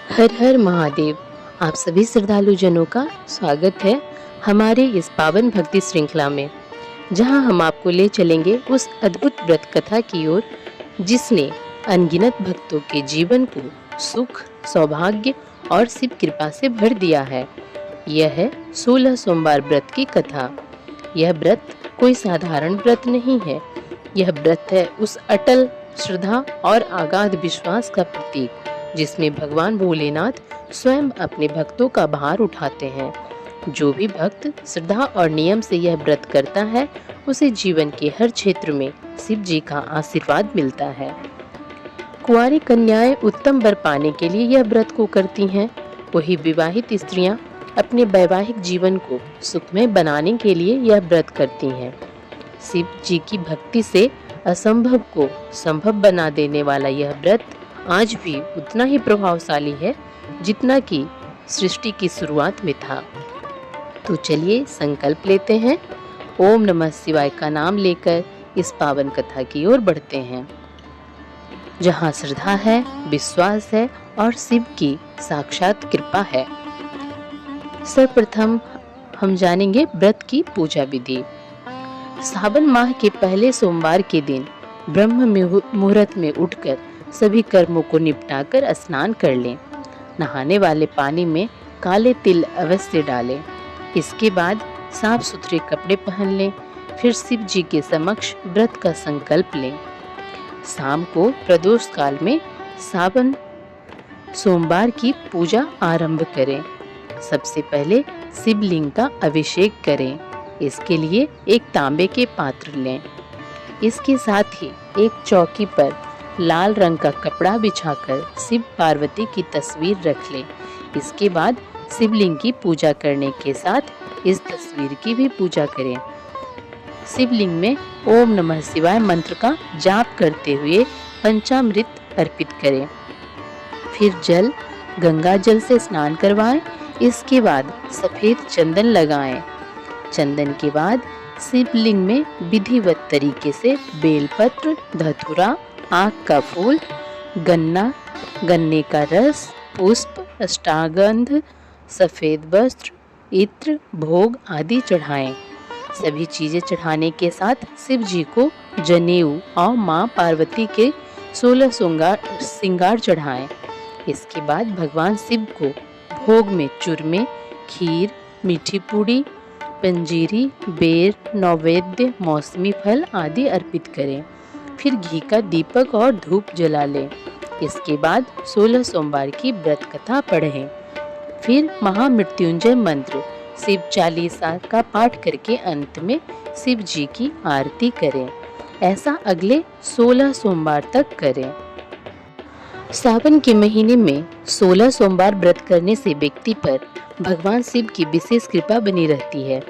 हर हर महादेव। आप सभी श्रद्धालु जनों का स्वागत है हमारे इस पावन भक्ति श्रृंखला में, जहां हम आपको ले चलेंगे उस अद्भुत व्रत कथा की ओर जिसने अनगिनत भक्तों के जीवन को सुख, सौभाग्य और शिव कृपा से भर दिया है। यह है 16 सोमवार व्रत की कथा। यह व्रत कोई साधारण व्रत नहीं है। यह व्रत है उस अटल श्रद्धा और अगाध विश्वास का प्रतीक जिसमें भगवान भोलेनाथ स्वयं अपने भक्तों का भार उठाते हैं। जो भी भक्त श्रद्धा और नियम से यह व्रत करता है, उसे जीवन के हर क्षेत्र में शिव जी का आशीर्वाद मिलता है। कुंवारी कन्याएं उत्तम वर पाने के लिए यह व्रत को करती हैं। वही विवाहित स्त्रियां अपने वैवाहिक जीवन को सुखमय बनाने के लिए यह व्रत करती हैं। शिव जी की भक्ति से असंभव को संभव बना देने वाला यह व्रत आज भी उतना ही प्रभावशाली है जितना कि सृष्टि की शुरुआत में था। तो चलिए संकल्प लेते हैं। ओम नमः शिवाय का नाम लेकर इस पावन कथा की ओर बढ़ते हैं, जहाँ श्रद्धा है, विश्वास है और शिव की साक्षात कृपा है। सर्वप्रथम हम जानेंगे व्रत की पूजा विधि। सावन माह के पहले सोमवार के दिन ब्रह्म मुहूर्त में उठकर सभी कर्मों को निपटाकर स्नान कर लें। नहाने वाले पानी में काले तिल अवश्य डालें। इसके बाद साफ सुथरे कपड़े पहन लें। फिर शिव जी के समक्ष व्रत का संकल्प लें। शाम को प्रदोष काल में सावन सोमवार की पूजा आरंभ करें। सबसे पहले शिवलिंग का अभिषेक करें। इसके लिए एक तांबे के पात्र लें। इसके साथ ही एक चौकी पर लाल रंग का कपड़ा बिछाकर शिव पार्वती की तस्वीर रख लें। इसके बाद शिवलिंग की पूजा करने के साथ इस तस्वीर की भी पूजा करें। शिवलिंग में ओम नमः शिवाय मंत्र का जाप करते हुए पंचामृत अर्पित करें। फिर गंगा जल से स्नान करवाएं। इसके बाद सफेद चंदन लगाएं। चंदन के बाद शिवलिंग में विधिवत तरीके से बेलपत्र, धतूरा, आक का फूल, गन्ने का रस, पुष्प, अष्टगंध, सफेद वस्त्र, इत्र, भोग आदि चढ़ाएं। सभी चीजें चढ़ाने के साथ शिव जी को जनेऊ और मां पार्वती के 16 श्रृंगार चढ़ाएं। इसके बाद भगवान शिव को भोग में चूरमे, खीर, मीठी पूड़ी, पंजीरी, बेर, नैवेद्य, मौसमी फल आदि अर्पित करें। फिर घी का दीपक और धूप जला लें। इसके बाद 16 सोमवार की व्रत कथा पढ़ें। फिर महामृत्युंजय मंत्र शिव चालीसा का पाठ करके अंत में शिव जी की आरती करें। ऐसा अगले 16 सोमवार तक करें। सावन के महीने में 16 सोमवार व्रत करने से व्यक्ति पर भगवान शिव की विशेष कृपा बनी रहती है।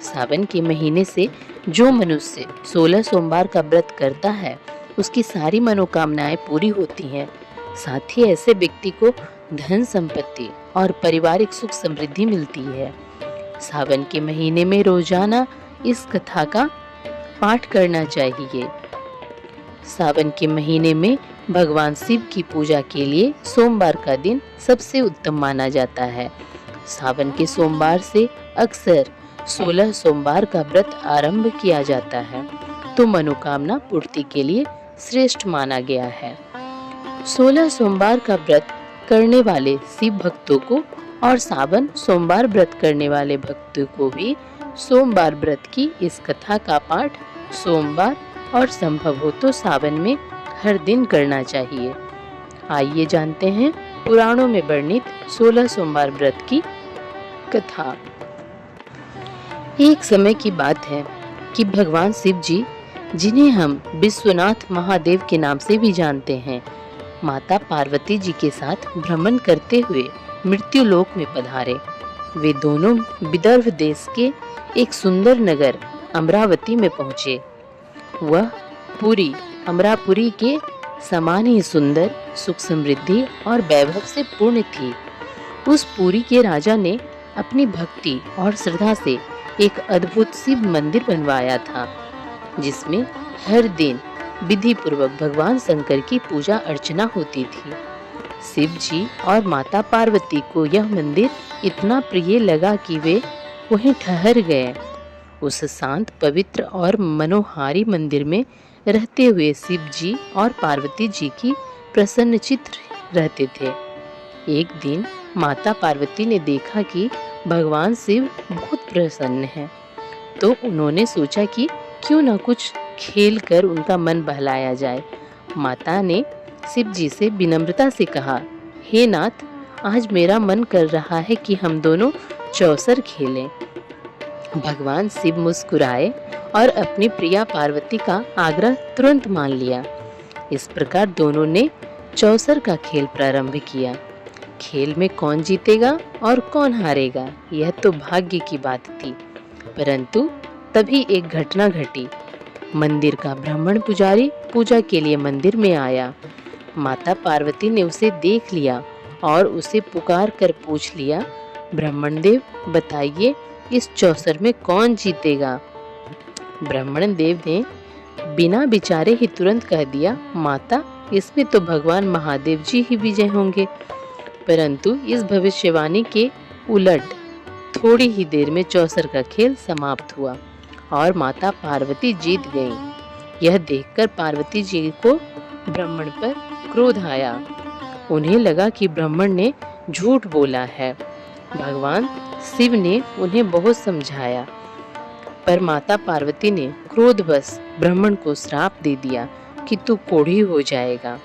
सावन के महीने से जो मनुष्य 16 सोमवार का व्रत करता है, उसकी सारी मनोकामनाएं पूरी होती हैं। साथ ही ऐसे व्यक्ति को धन संपत्ति और पारिवारिक सुख समृद्धि मिलती है। सावन के महीने में रोजाना इस कथा का पाठ करना चाहिए। सावन के महीने में भगवान शिव की पूजा के लिए सोमवार का दिन सबसे उत्तम माना जाता है। सावन के सोमवार से अक्सर 16 सोमवार का व्रत आरंभ किया जाता है, तो मनोकामना पूर्ति के लिए श्रेष्ठ माना गया है। 16 सोमवार का व्रत करने वाले शिव भक्तों को और सावन सोमवार व्रत करने वाले भक्तों को भी सोमवार व्रत की इस कथा का पाठ सोमवार और संभव हो तो सावन में हर दिन करना चाहिए। आइए जानते हैं पुराणों में वर्णित 16 सोमवार व्रत की कथा। एक समय की बात है कि भगवान शिव जी, जिन्हें हम विश्वनाथ महादेव के नाम से भी जानते हैं, माता पार्वती जी के साथ भ्रमण करते हुए मृत्यु लोक में पधारे। वे दोनों विदर्भ देश के एक सुंदर नगर अमरावती में पहुँचे। वह पुरी अमरापुरी के समान ही सुंदर, सुख समृद्धि और वैभव से पूर्ण थी। उस पुरी के राजा ने अपनी भक्ति और श्रद्धा से एक अद्भुत शिव मंदिर बनवाया था, जिसमें हर दिन विधि पूर्वक भगवान शंकर की पूजा अर्चना होती थी। शिव जी और माता पार्वती को यह मंदिर इतना प्रिय लगा कि वे वहीं ठहर गए। उस शांत, पवित्र और मनोहारी मंदिर में रहते हुए शिव जी और पार्वती जी की प्रसन्नचित्त रहते थे। एक दिन माता पार्वती ने देखा कि भगवान शिव बहुत प्रसन्न हैं, तो उन्होंने सोचा कि क्यों ना कुछ खेल कर उनका मन बहलाया जाए। माता ने शिव जी से विनम्रता से कहा, हे नाथ, आज मेरा मन कर रहा है कि हम दोनों चौसर खेलें। भगवान शिव मुस्कुराए और अपनी प्रिया पार्वती का आग्रह तुरंत मान लिया। इस प्रकार दोनों ने चौसर का खेल प्रारंभ किया। खेल में कौन जीतेगा और कौन हारेगा, यह तो भाग्य की बात थी। परंतु तभी एक घटना घटी। मंदिर का ब्राह्मण पुजारी पूजा के लिए मंदिर में आया। माता पार्वती ने उसे देख लिया और उसे पुकार कर पूछ लिया, ब्राह्मण देव, बताइए इस चौसर में कौन जीतेगा। ब्राह्मण देव ने बिना विचारे ही तुरंत कह दिया, माता, इसमें तो भगवान महादेव जी ही विजय होंगे। परंतु इस भविष्यवाणी के उलट थोड़ी ही देर में चौसर का खेल समाप्त हुआ और माता पार्वती जीत गईं। यह देखकर पार्वती जी को ब्राह्मण पर क्रोध आया। उन्हें लगा कि ब्राह्मण ने झूठ बोला है। भगवान शिव ने उन्हें बहुत समझाया, पर माता पार्वती ने क्रोधवश ब्राह्मण को श्राप दे दिया कि तू कोढ़ी हो जाएगा।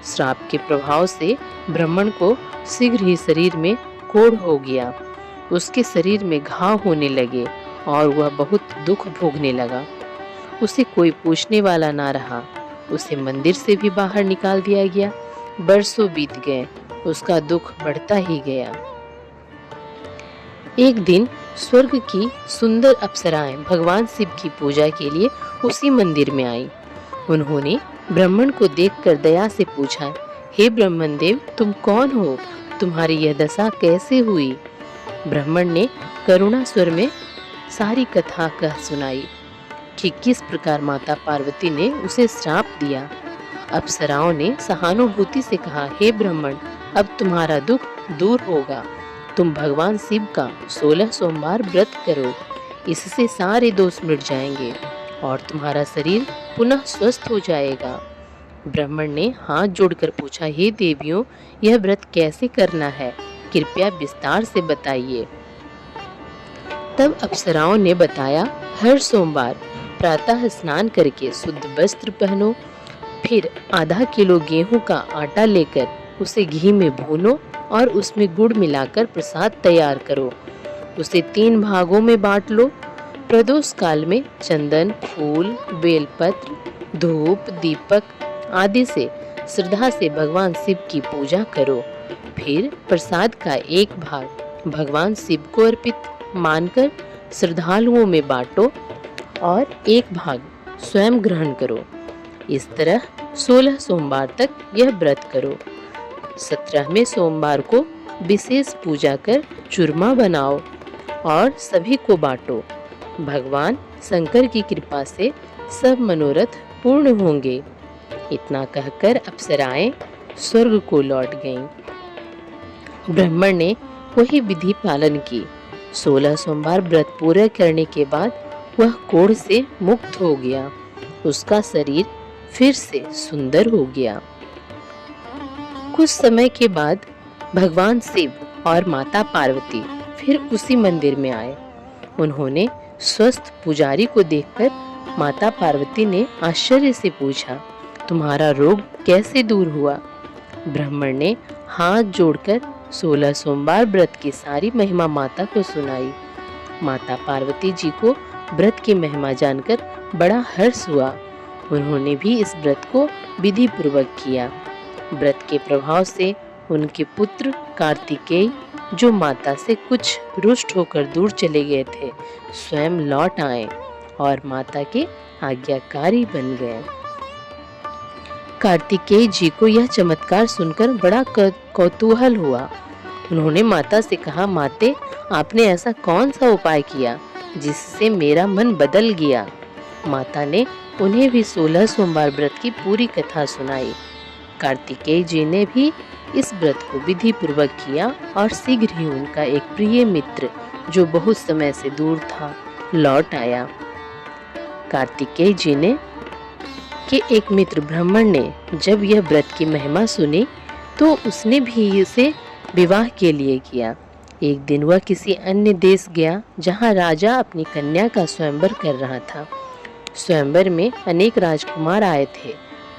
श्राप के प्रभाव से ब्राह्मण को शीघ्र ही शरीर में कोढ़ हो गया। उसके शरीर में घाव होने लगे और वह बहुत दुख भोगने लगा। उसे कोई पूछने वाला ना रहा। उसे मंदिर से भी बाहर निकाल दिया गया। बरसों बीत गए, उसका दुख बढ़ता ही गया। एक दिन स्वर्ग की सुंदर अप्सराएं भगवान शिव की पूजा के लिए उसी मंदिर में आईं। उन्होंने ब्राह्मण को देखकर दया से पूछा, हे ब्राह्मण देव, तुम कौन हो? तुम्हारी यह दशा कैसे हुई? ब्राह्मण ने करुणा स्वर में सारी कथा कह सुनाई कि किस प्रकार माता पार्वती ने उसे श्राप दिया। अप्सराओं ने सहानुभूति से कहा, हे ब्राह्मण, अब तुम्हारा दुख दूर होगा। तुम भगवान शिव का 16 सोमवार व्रत करो, इससे सारे दोष मिट जाएंगे और तुम्हारा शरीर पुनः स्वस्थ हो जाएगा। ब्राह्मण ने हाथ जोड़कर पूछा, हे देवियों, यह व्रत कैसे करना है? कृपया विस्तार से बताइए। तब अप्सराओं ने बताया, हर सोमवार प्रातः स्नान करके शुद्ध वस्त्र पहनो, फिर आधा किलो गेहूं का आटा लेकर उसे घी में भूनो और उसमें गुड़ मिलाकर प्रसाद तैयार करो। उसे 3 भागों में बांट लो। प्रदोष काल में चंदन, फूल, बेलपत्र, धूप, दीपक आदि से श्रद्धा से भगवान शिव की पूजा करो। फिर प्रसाद का एक भाग भगवान शिव को अर्पित मानकर श्रद्धालुओं में बांटो और एक भाग स्वयं ग्रहण करो। इस तरह 16 सोमवार तक यह व्रत करो। 17वें सोमवार को विशेष पूजा कर चूरमा बनाओ और सभी को बांटो। भगवान शंकर की कृपा से सब मनोरथ पूर्ण होंगे। इतना कहकर अप्सराएं स्वर्ग को लौट गईं। ब्राह्मण ने वही विधि पालन की। 16 सोमवार व्रत पूरा करने के बाद वह कोढ़ से मुक्त हो गया। उसका शरीर फिर से सुंदर हो गया। कुछ समय के बाद भगवान शिव और माता पार्वती फिर उसी मंदिर में आए। उन्होंने स्वस्थ पुजारी को देखकर माता पार्वती ने आश्चर्य से पूछा, तुम्हारा रोग कैसे दूर हुआ? ब्राह्मण ने हाथ जोड़कर 16 सोमवार व्रत की सारी महिमा माता को सुनाई। माता पार्वती जी को व्रत की महिमा जानकर बड़ा हर्ष हुआ। उन्होंने भी इस व्रत को विधि पूर्वक किया। व्रत के प्रभाव से उनके पुत्र कार्तिकेय, जो माता से कुछ रुष्ट होकर दूर चले गए थे, स्वयं लौट आए और माता के आज्ञाकारी बन गए। कार्तिकेय जी को यह चमत्कार सुनकर बड़ा कौतूहल हुआ। उन्होंने माता से कहा, माते, आपने ऐसा कौन सा उपाय किया जिससे मेरा मन बदल गया? माता ने उन्हें भी 16 सोमवार व्रत की पूरी कथा सुनाई। कार्तिकेय जी ने भी इस व्रत को विधि पूर्वक किया और शीघ्र ही उनका एक प्रिय मित्र जो बहुत समय से दूर था लौट आया। कार्तिकेय जी ने के एक मित्र ब्राह्मण ने जब यह व्रत की महिमा सुनी तो उसने भी इसे विवाह के लिए किया। एक दिन वह किसी अन्य देश गया जहां राजा अपनी कन्या का स्वयंवर कर रहा था। स्वयंवर में अनेक राजकुमार आए थे,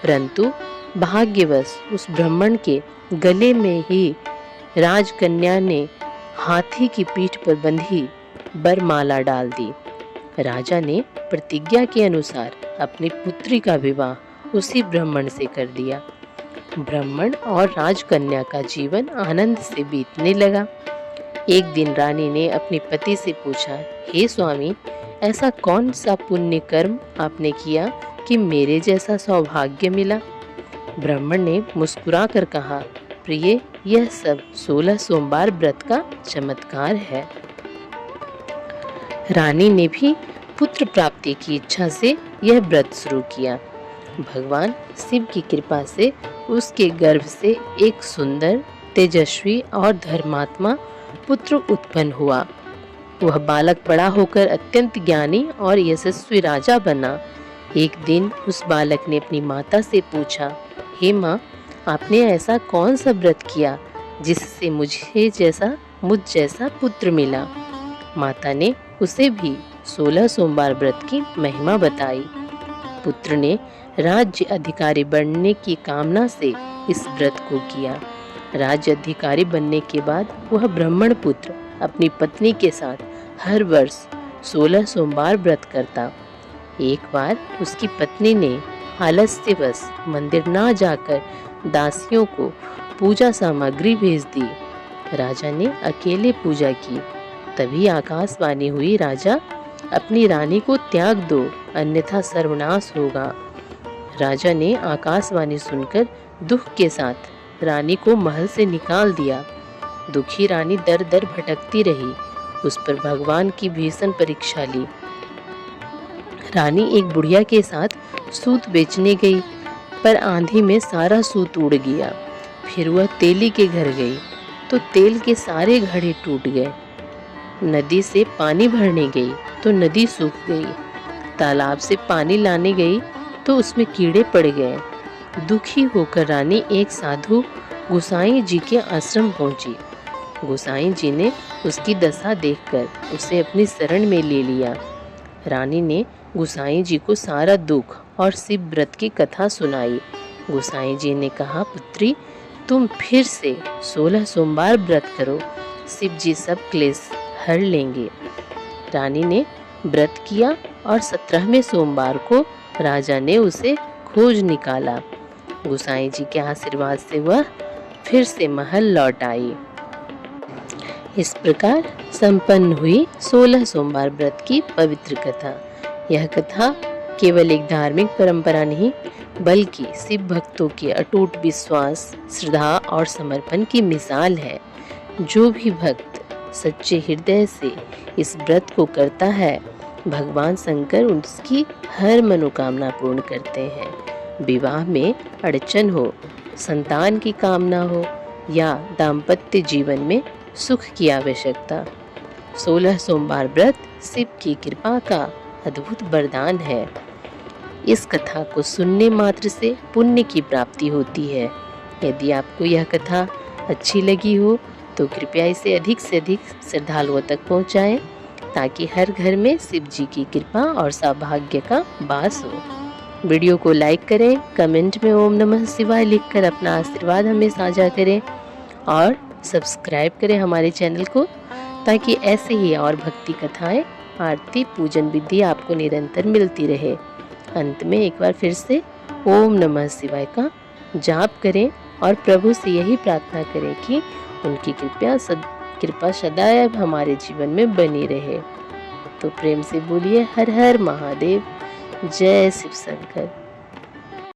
परंतु भाग्यवश उस ब्राह्मण के गले में ही राजकन्या ने हाथी की पीठ पर बंधी बरमाला डाल दी। राजा ने प्रतिज्ञा के अनुसार अपनी पुत्री का विवाह उसी ब्राह्मण से कर दिया। ब्राह्मण और राजकन्या का जीवन आनंद से बीतने लगा। एक दिन रानी ने अपने पति से पूछा, हे स्वामी, ऐसा कौन सा पुण्य कर्म आपने किया कि मेरे जैसा सौभाग्य मिला? ब्राह्मण ने मुस्कुरा कर कहा, प्रिय, यह सब 16 सोमवार व्रत का चमत्कार है। रानी ने भी पुत्र प्राप्ति की इच्छा से यह व्रत शुरू किया। भगवान शिव की कृपा से उसके गर्भ से एक सुंदर, तेजस्वी और धर्मात्मा पुत्र उत्पन्न हुआ। वह बालक बड़ा होकर अत्यंत ज्ञानी और यशस्वी राजा बना। एक दिन उस बालक ने अपनी माता से पूछा, हे माँ, आपने ऐसा कौन सा व्रत किया जिससे मुझ जैसा पुत्र मिला? माता ने उसे भी 16 सोमवार व्रत की महिमा बताई। पुत्र ने राज्य अधिकारी बनने की कामना से इस व्रत को किया। राज्य अधिकारी बनने के बाद वह ब्राह्मण पुत्र अपनी पत्नी के साथ हर वर्ष 16 सोमवार व्रत करता। एक बार उसकी पत्नी ने आलस्यवश मंदिर ना जाकर दासियों को पूजा सामग्री भेज दी। राजा ने अकेले पूजा की। तभी आकाशवाणी हुई, राजा, अपनी रानी को त्याग दो, अन्यथा सर्वनाश होगा। राजा ने आकाशवाणी सुनकर दुख के साथ रानी को महल से निकाल दिया। दुखी रानी दर दर भटकती रही। उस पर भगवान की भीषण परीक्षा ली। रानी एक बुढ़िया के साथ सूत बेचने गई, पर आंधी में सारा सूत उड़ गया। फिर वह तेली के घर गई तो तेल के सारे घड़े टूट गए। नदी से पानी भरने गई तो नदी सूख गई। तालाब से पानी लाने गई तो उसमें कीड़े पड़ गए। दुखी होकर रानी एक साधु गोसाई जी के आश्रम पहुंची। गोसाई जी ने उसकी दशा देखकर उसे अपनी शरण में ले लिया। रानी ने गोसाई जी को सारा दुख और शिव व्रत की कथा सुनाई। गोसाई जी ने कहा, पुत्री, तुम फिर से 16 सोमवार व्रत करो, शिव जी सब क्लेश हर लेंगे। रानी ने व्रत किया और 17वें सोमवार को राजा ने उसे खोज निकाला। गोसाई जी के आशीर्वाद से वह फिर से महल लौट आई। इस प्रकार संपन्न हुई 16 सोमवार व्रत की पवित्र कथा। यह कथा केवल एक धार्मिक परंपरा नहीं, बल्कि शिव भक्तों के अटूट विश्वास, श्रद्धा और समर्पण की मिसाल है। जो भी भक्त सच्चे हृदय से इस व्रत को करता है, भगवान शंकर उसकी हर मनोकामना पूर्ण करते हैं। विवाह में अड़चन हो, संतान की कामना हो या दाम्पत्य जीवन में सुख की आवश्यकता, 16 सोमवार व्रत शिव की कृपा का अद्भुत वरदान है। इस कथा को सुनने मात्र से पुण्य की प्राप्ति होती है। यदि आपको यह कथा अच्छी लगी हो तो कृपया इसे अधिक से अधिक श्रद्धालुओं तक पहुंचाएं, ताकि हर घर में शिव जी की कृपा और सौभाग्य का वास हो। वीडियो को लाइक करें, कमेंट में ओम नमः शिवाय लिखकर अपना आशीर्वाद हमें साझा करें और सब्सक्राइब करें हमारे चैनल को, ताकि ऐसे ही और भक्ति कथाएं, आरती, पूजन विधि आपको निरंतर मिलती रहे। अंत में एक बार फिर से ओम नमः शिवाय का जाप करें और प्रभु से यही प्रार्थना करें कि उनकी कृपा सदैव हमारे जीवन में बनी रहे। तो प्रेम से बोलिए हर हर महादेव, जय शिव शंकर।